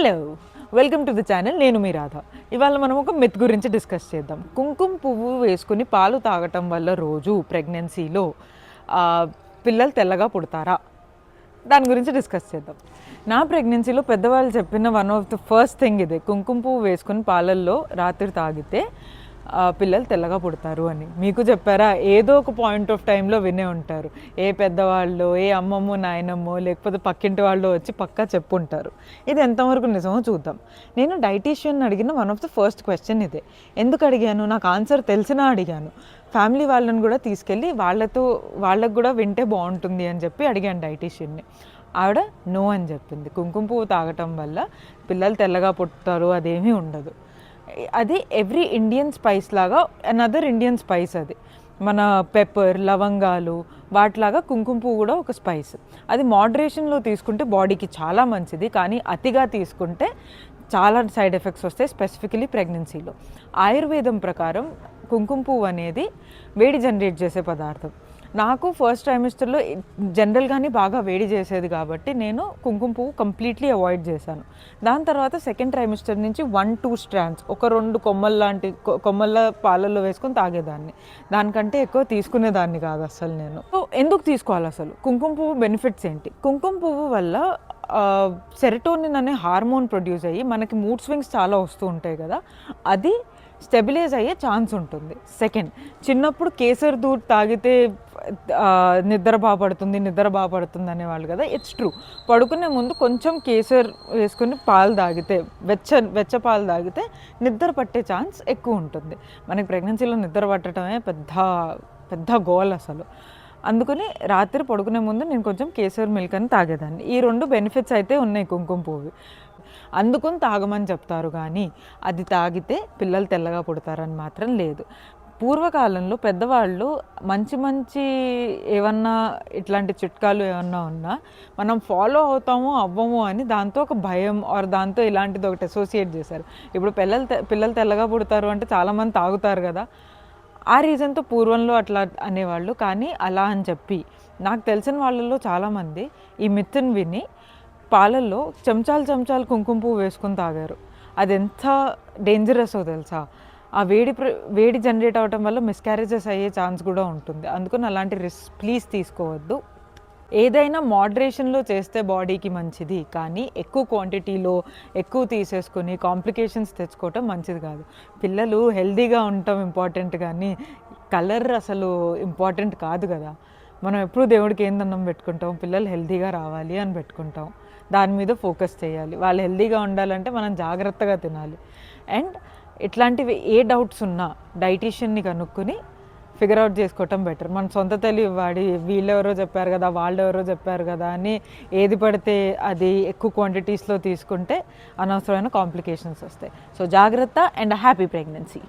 Hello, welcome to the channel. నేను మీ రాధ. ఇవాళ మనం ఒక మిత్ గురించి డిస్కస్ చేద్దాం. కుంకుమ పువ్వు వేసుకుని పాలు తాగటం వల్ల రోజు ప్రెగ్నెన్సీలో పిల్లలు తెల్లగా పుడతారా? దాని గురించి డిస్కస్ చేద్దాం. నా ప్రెగ్నెన్సీలో పెద్దవాళ్ళు చెప్పిన one of the first thing ఇదే, కుంకుమ పువ్వు వేసుకుని పాలల్లో రాత్రి తాగితే పిల్లలు తెల్లగా పుడతారు అని. మీకు చెప్పారా? ఏదో ఒక పాయింట్ ఆఫ్ టైంలో వినే ఉంటారు. ఏ పెద్దవాళ్ళు, ఏ అమ్మమ్మో నాయనమ్మో లేకపోతే పక్కింటి వాళ్ళు వచ్చి పక్కా చెప్పుంటారు. ఇది ఎంతవరకు నిజమో చూద్దాం. నేను డైటీషియన్ అడిగిన one of the first question ఇదే. ఎందుకు అడిగాను? నాకు ఆన్సర్ తెలిసినా అడిగాను. ఫ్యామిలీ వాళ్ళని కూడా తీసుకెళ్ళి వాళ్ళకు కూడా వింటే బాగుంటుంది అని చెప్పి అడిగాను డైటీషియన్ని. ఆవిడ నో అని చెప్పింది. కుంకుమ పువ్వు తాగటం వల్ల పిల్లలు తెల్లగా పుట్టారు అదేమీ ఉండదు. అది ఎవ్రీ ఇండియన్ స్పైస్ లాగా అనదర్ ఇండియన్ స్పైస్. అది మన పెప్పర్, లవంగాలు వాటిలాగా కుంకుమ పువ్వు కూడా ఒక స్పైస్. అది మోడరేషన్లో తీసుకుంటే బాడీకి చాలా మంచిది, కానీ అతిగా తీసుకుంటే చాలా సైడ్ ఎఫెక్ట్స్ వస్తాయి, స్పెసిఫికలీ ప్రెగ్నెన్సీలో. ఆయుర్వేదం ప్రకారం కుంకుమ పువ్వు అనేది వేడి జనరేట్ చేసే పదార్థం. నాకు ఫస్ట్ ట్రైమిస్టర్లో జనరల్గానే బాగా వేడి చేసేది కాబట్టి నేను కుంకుమ పువ్వు కంప్లీట్లీ అవాయిడ్ చేశాను. దాని తర్వాత సెకండ్ ట్రైమిస్టర్ నుంచి 1-2 స్ట్రాండ్స్, ఒక 2 కొమ్మల పాలల్లో వేసుకొని తాగేదాన్ని. దానికంటే ఎక్కువ తీసుకునేదాన్ని కాదు అసలు నేను. సో ఎందుకు తీసుకోవాలి అసలు? కుంకుమ పువ్వు బెనిఫిట్స్ ఏంటి? కుంకుమ పువ్వు వల్ల సెరటోనిన్ అనే హార్మోన్ ప్రొడ్యూస్ అయ్యి మనకి మూడ్ స్వింగ్స్ చాలా వస్తూ ఉంటాయి కదా, అది స్టెబిలైజ్ అయ్యే ఛాన్స్ ఉంటుంది. సెకండ్, చిన్నప్పుడు కేసర్ దూద్ తాగితే నిద్ర బాగా పడుతుంది అనేవాళ్ళు కదా. It's true. పడుకునే ముందు కొంచెం కేసర్ వేసుకుని పాలు తాగితే, వెచ్చ పాలు తాగితే నిద్ర పట్టే ఛాన్స్ ఎక్కువ ఉంటుంది. మనకి ప్రెగ్నెన్సీలో నిద్ర పట్టడమే పెద్ద గోల్ అసలు. అందుకని రాత్రి పడుకునే ముందు నేను కొంచెం కేసర్ మిల్క్ అని తాగేదాన్ని. ఈ 2 బెనిఫిట్స్ అయితే ఉన్నాయి కుంకుమ పువ్వు. అందుకని తాగమని చెప్తారు, కానీ అది తాగితే పిల్లలు తెల్లగా పుడతారని మాత్రం లేదు. పూర్వకాలంలో పెద్దవాళ్ళు మంచి ఏమన్నా ఇట్లాంటి చిట్కాలు ఏమన్నా ఉన్నా మనం ఫాలో అవుతామో అవ్వము అని దాంతో ఒక భయం దాంతో ఇలాంటిది ఒకటి అసోసియేట్ చేశారు. ఇప్పుడు పిల్లలు తెల్లగా పుడతారు అంటే చాలామంది తాగుతారు కదా, ఆ రీజన్తో పూర్వంలో అట్లా అనేవాళ్ళు. కానీ అలా అని చెప్పి నాకు తెలిసిన వాళ్ళలో చాలామంది ఈ మిత్తుని విని పాలల్లో చెంచాలు కుంకుమ పువ్వు వేసుకొని తాగారు. అది ఎంత డేంజరసో తెలుసా? ఆ వేడి జనరేట్ అవ్వటం వల్ల మిస్క్యారేజెస్ అయ్యే ఛాన్స్ కూడా ఉంటుంది. అందుకని అలాంటి రిస్క్ ప్లీజ్ తీసుకోవద్దు. ఏదైనా మోడరేషన్లో చేస్తే బాడీకి మంచిది, కానీ ఎక్కువ క్వాంటిటీలో ఎక్కువ తీసేసుకొని కాంప్లికేషన్స్ తెచ్చుకోవటం మంచిది కాదు. పిల్లలు హెల్దీగా ఉండటం ఇంపార్టెంట్, కానీ కలర్ అసలు ఇంపార్టెంట్ కాదు కదా. మనం ఎప్పుడు దేవుడికి ఏం దండం పెట్టుకుంటాం? పిల్లలు హెల్దీగా రావాలి అని పెట్టుకుంటాం. దాని మీద ఫోకస్ చేయాలి. వాళ్ళు హెల్దీగా ఉండాలంటే మనం జాగ్రత్తగా తినాలి. అండ్ ఇట్లాంటివి ఏ డౌట్స్ ఉన్నా డైటీషియన్ని కనుక్కొని ఫిగర్ అవుట్ చేసుకోవటం బెటర్. మన సొంత తెలివి వాడి వీళ్ళెవరో చెప్పారు కదా, వాళ్ళెవరో చెప్పారు కదా అని ఏది పడితే అది ఎక్కువ క్వాంటిటీస్లో తీసుకుంటే అనవసరమైన కాంప్లికేషన్స్ వస్తాయి. సో జాగ్రత్త అండ్ హ్యాపీ ప్రెగ్నెన్సీ.